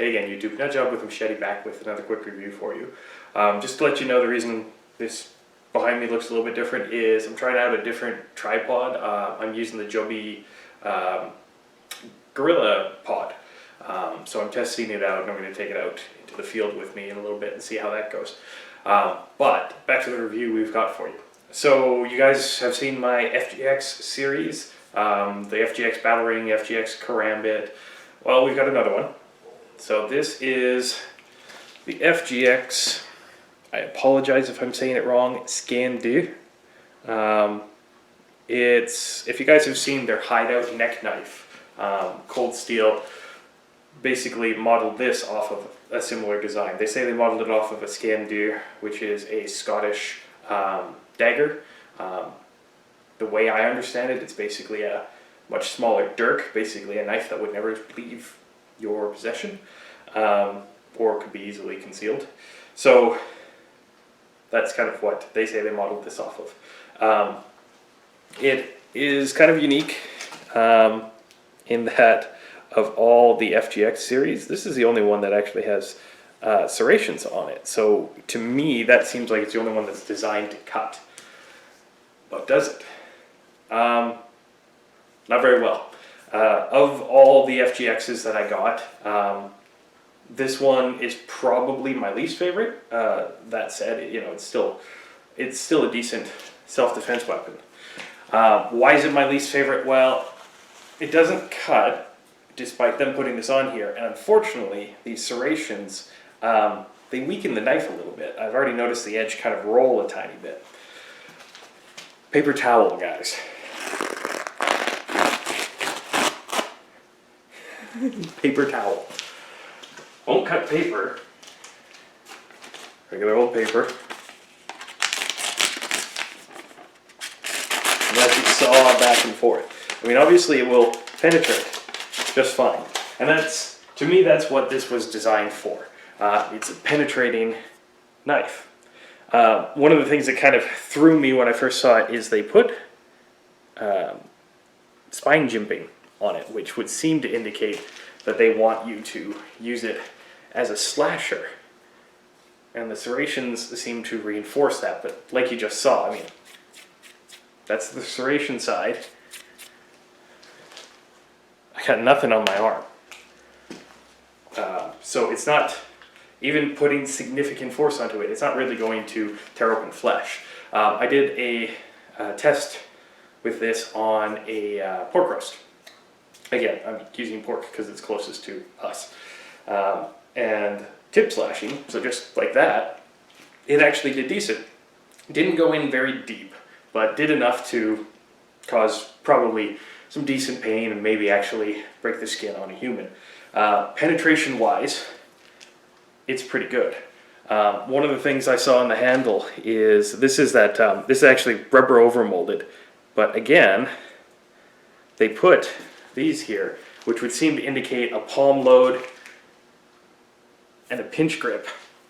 Hey again YouTube, Nut Job with Machete back with another quick review for you. Just to let you know, the reason this behind me looks a little bit different is I'm trying out a different tripod. I'm using the Joby Gorilla Pod. So I'm testing it out and I'm going to take it out into the field with me in a little bit and see how that goes. But back to the review we've got for you. So you guys have seen my FGX series, the FGX Battle Ring, FGX Karambit. Well, we've got another one. So this is the FGX, I apologize if I'm saying it wrong, Skean Dhu. If you guys have seen their hideout neck knife, Cold Steel basically modeled this off of a similar design. They say they modeled it off of a Skean Dhu, which is a Scottish dagger. The way I understand it, it's basically a much smaller dirk, basically a knife that would never leave your possession, or could be easily concealed. So that's kind of what they say they modeled this off of. It is kind of unique in that of all the FGX series, this is the only one that actually has serrations on it. So to me, that seems like it's the only one that's designed to cut. But does it? Not very well. Of all the FGXs that I got, this one is probably my least favorite. That said, you know, it's still a decent self-defense weapon. Why is it my least favorite? Well, it doesn't cut, despite them putting this on here. And unfortunately, these serrations, they weaken the knife a little bit. I've already noticed the edge kind of roll a tiny bit. Paper towel, guys. Paper towel. Won't cut paper. Regular old paper. And let you saw back and forth. I mean, obviously it will penetrate just fine. And that's, to me, that's what this was designed for. It's a penetrating knife. One of the things that kind of threw me when I first saw it is they put spine jimping on it, which would seem to indicate that they want you to use it as a slasher. And the serrations seem to reinforce that, but like you just saw, I mean, that's the serration side. I got nothing on my arm. So it's not, even putting significant force onto it, it's not really going to tear open flesh. I did a test with this on a pork roast. Again, I'm using pork because it's closest to us. And tip slashing, so just like that, it actually did decent. Didn't go in very deep, but did enough to cause probably some decent pain and maybe actually break the skin on a human. Penetration-wise, it's pretty good. One of the things I saw on the handle is this is actually rubber overmolded, but again, they put these here, which would seem to indicate a palm load and a pinch grip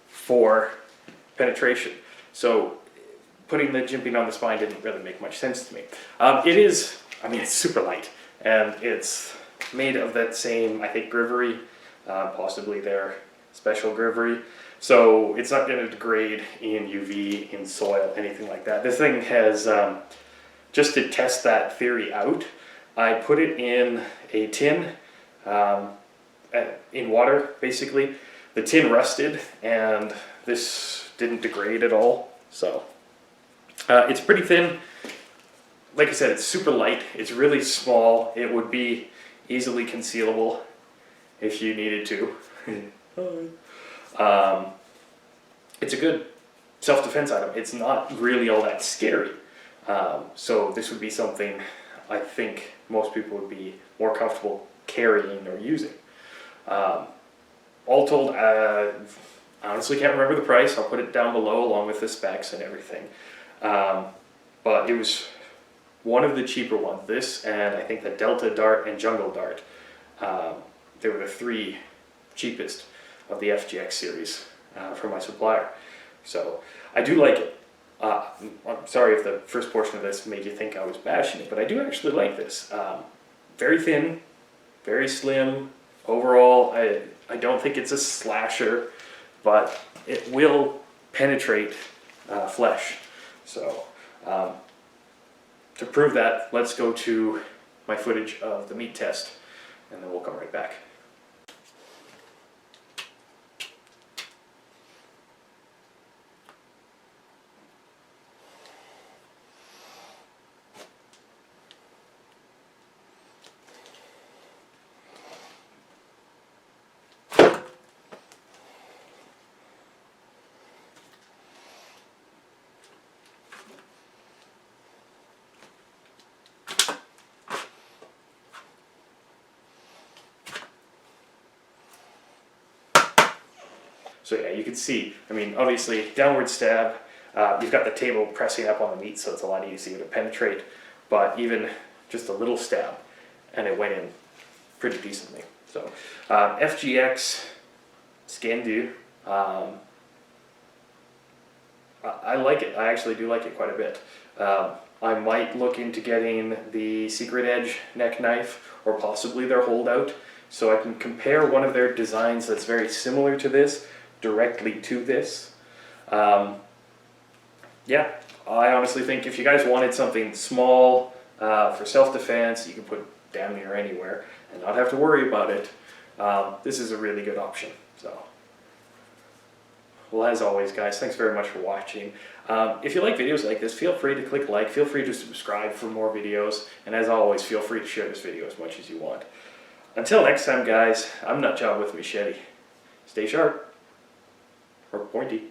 for penetration. So putting the jimping on the spine didn't really make much sense to me. It's super light, and it's made of that same, I think, Grivory, possibly their special Grivory. So it's not going to degrade in UV, in soil, anything like that. This thing has, just to test that theory out, I put it in a tin, in water, basically. The tin rusted, and this didn't degrade at all. So it's pretty thin. Like I said, it's super light. It's really small. It would be easily concealable if you needed to. It's a good self-defense item. It's not really all that scary. So this would be something I think most people would be more comfortable carrying or using. All told, I honestly can't remember the price. I'll put it down below along with the specs and everything. But it was one of the cheaper ones. This and I think the Delta Dart and Jungle Dart. They were the three cheapest of the FGX series from my supplier. So I do like it. I'm sorry if the first portion of this made you think I was bashing it, but I do actually like this. Very thin, very slim. Overall, I don't think it's a slasher, but it will penetrate flesh. So to prove that, let's go to my footage of the meat test, and then we'll come right back. So yeah, you can see, I mean, obviously, downward stab, you've got the table pressing up on the meat, so it's a lot easier to penetrate, but even just a little stab, and it went in pretty decently. So, FGX, Skean Dhu, I like it. I actually do like it quite a bit. I might look into getting the Secret Edge neck knife, or possibly their holdout, so I can compare one of their designs that's very similar to this, directly to this. Yeah, I honestly think if you guys wanted something small for self-defense, you can put damn near anywhere and not have to worry about it, this is a really good option. So, well, as always, guys, thanks very much for watching. If you like videos like this, feel free to click like, feel free to subscribe for more videos, and as always, feel free to share this video as much as you want. Until next time, guys, I'm Nutjob with Machete. Stay sharp. Or pointy.